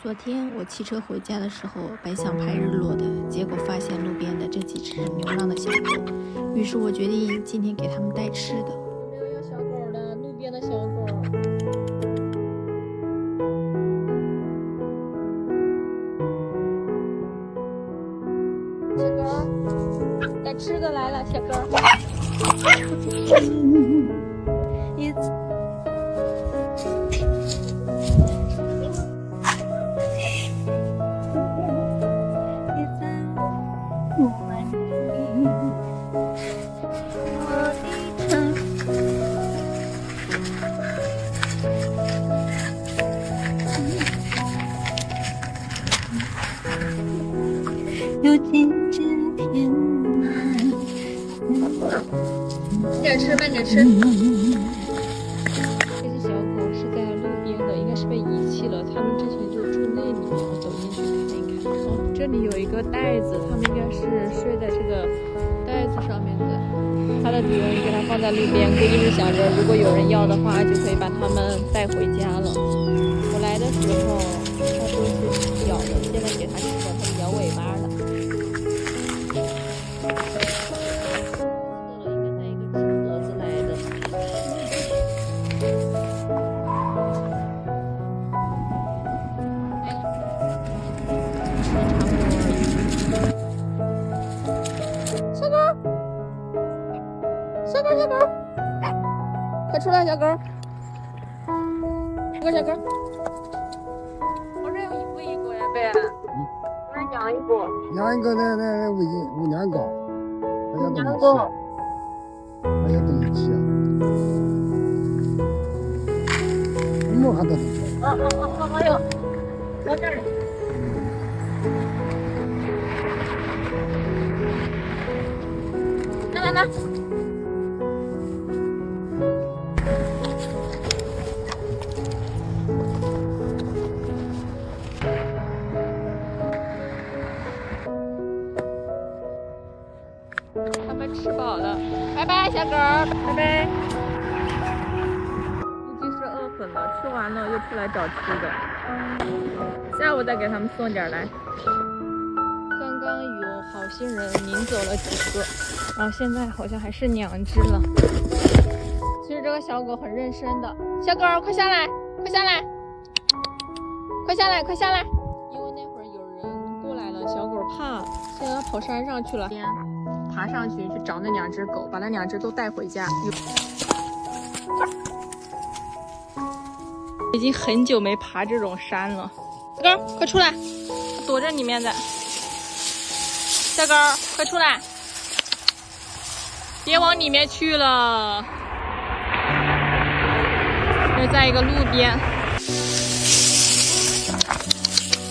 昨天我骑车回家的时候，本想拍日落的，结果发现路边的这几只流浪的小狗，于是我决定今天给它们带吃的。有没有小狗的？路边的小狗。小狗，带吃的来了，小狗。又听见天慢点吃，慢点吃。这只小狗是在路边的，应该是被遗弃了。它们之前就住那里面，我走进去看一看。哦，这里有一个袋子，它们应该是睡在这个袋子上面的。它的主人给它放在路边，估计是想着如果有人要的话，就可以把它们带回家了。我来的时候，它都是咬的，现在给它吃了，它摇尾巴了。小狗，快出来，小狗！小狗，我这有一个呀，呗，我这养一个。养一个那五年高，还有东西吃，没还得吃。哎呦，到这儿。来。它们吃饱了，拜拜，小狗，拜拜。估计是饿狠了，吃完了又出来找吃的。下午再给它们送点来。刚刚有好心人领走了几个，然后现在好像还是2只了。其实这个小狗很认生的，小狗快下来，快下来，快下来，快下来！因为那会儿有人过来了，小狗怕，现在跑山上去了。爬上去去找那2只狗，把那2只都带回家。已经很久没爬这种山了。小狗，快出来，躲着里面的。小狗，快出来，别往里面去了。这在一个路边，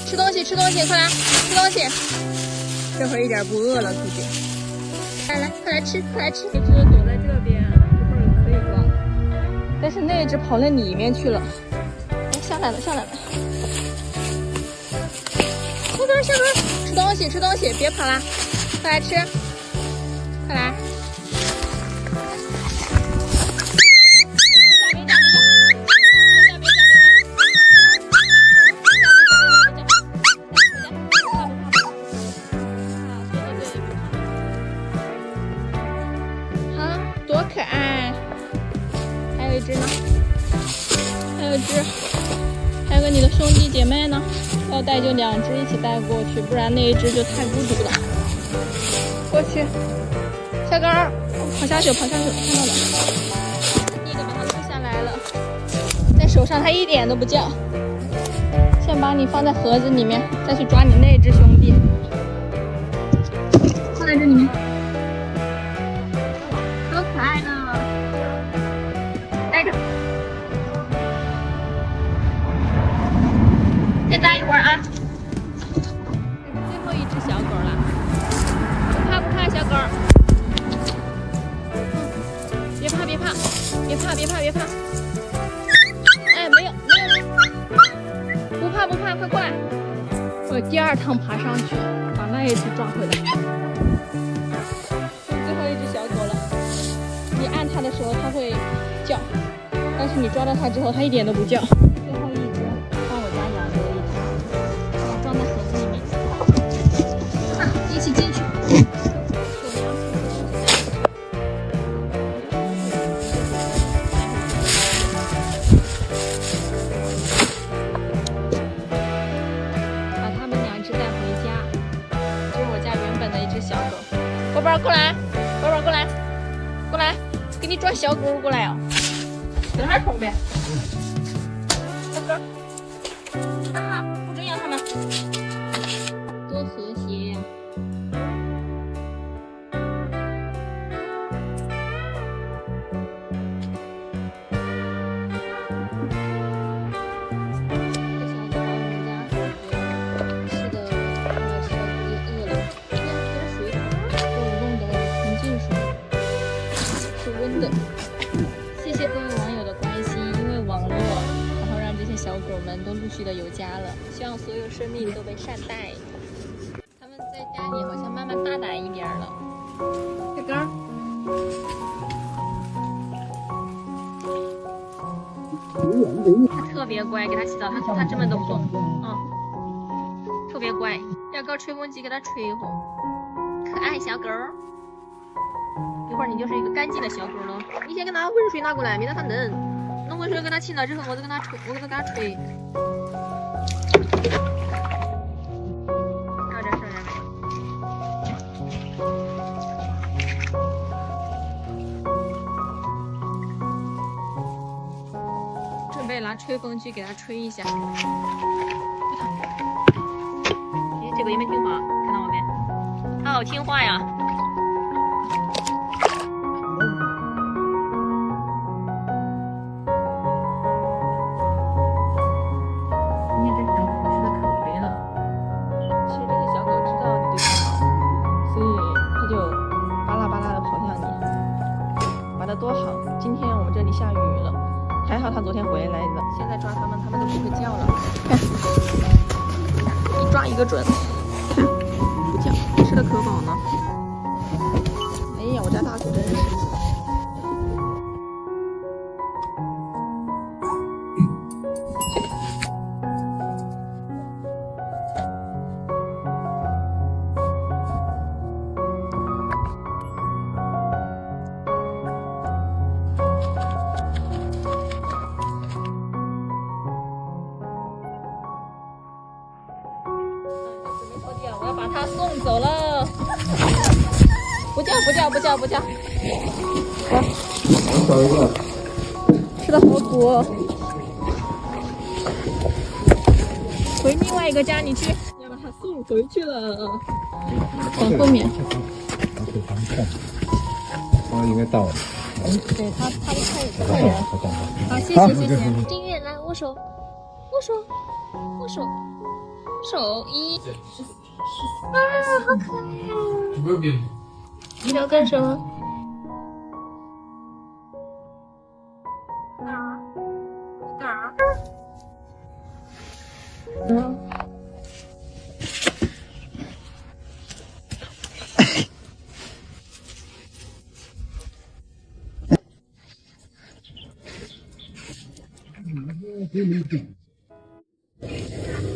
吃东西，吃东西，快来，吃东西。这会儿一点不饿了，估计。来，快来吃，快来吃！一只躲在这边，一会儿可以抓。但是那只跑那里面去了。哎，下来了，下来了！小狗，小狗，吃东西，吃东西，别跑了，快来吃，快来！多可爱！还有一只呢，还有一只，还有个你的兄弟姐妹呢。要带就2只一起带过去，不然那一只就太孤独了。过去，小狗，跑下去，跑下去，看到了。第一个把它撸下来了，在手上它一点都不叫。先把你放在盒子里面，再去抓你那只兄弟。放在这里面。多可爱呢！带着，再待一会儿啊！这是最后一只小狗了，不怕不怕，小狗，别怕别怕别怕别怕别怕！哎，没有，不怕不怕，快过来！我第2趟爬上去，把那一只抓回来。最后一只小狗了。你按它的时候，它会叫，但是你抓到它之后，它一点都不叫。最后一只，放我家养着的一只。宝过来，宝宝过来，过来，给你抓小狗过来哦。在哪儿冲呗？小狗。啊，不准咬它们。多和谐呀！谢谢各位网友的关心，因为网络，然后让这些小狗们都陆续的有家了。希望所有生命都被善待。它们在家里好像慢慢大胆一点了。小狗，它特别乖，给它洗澡，它这么都不做，特别乖。要搞吹风机给它吹一会儿，可爱小狗。一会儿你就是一个干净的小狗了。你先给它温水拿过来，免得它冷。弄温水给它浸了之后，我再给它吹，给它吹。还有点事儿没？准备拿吹风机给它吹一下。哎，这个也没听话，看到我没？它好听话呀。多好！今天我们这里下雨了，还好他昨天回来了。现在抓他们，他们都不会叫了。看，一抓一个准，不叫，吃的可饱呢。哎呀，我家大狗真是。我要把它送走了，不叫不叫不叫不叫，我找一个，吃的好苦哦，回另外一个家里去，要把它送回去了，往后面。他应该到了。对他的客人，好，谢谢谢谢，订阅来握手，握手，握手，手一。啊，好可爱呀！你要干什么？哪儿？哪儿？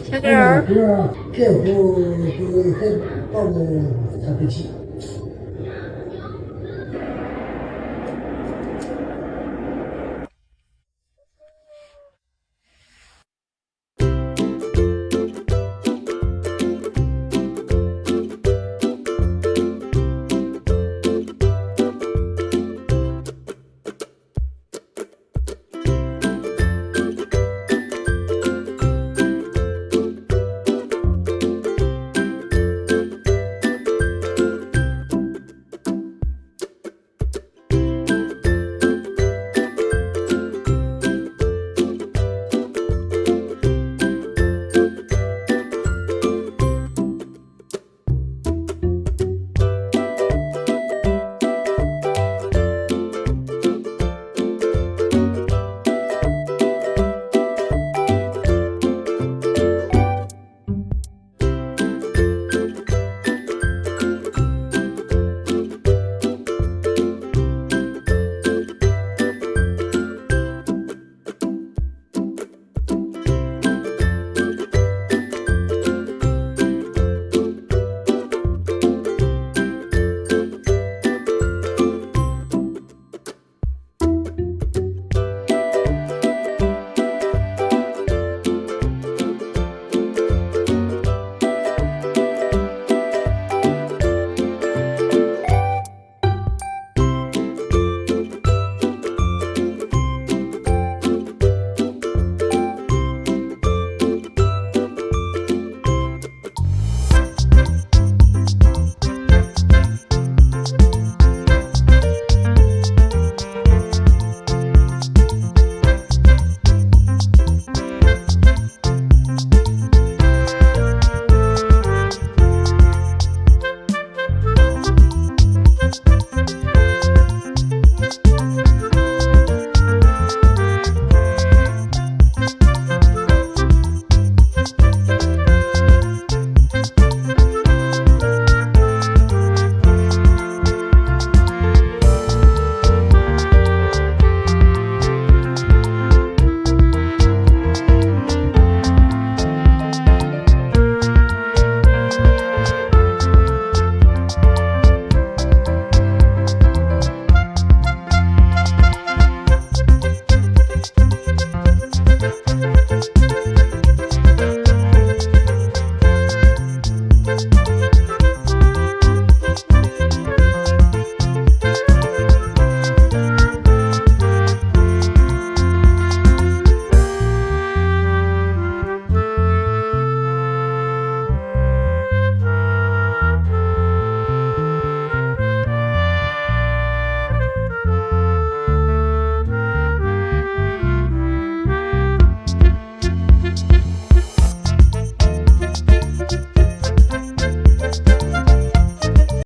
小狗儿，这不还抱着他不起。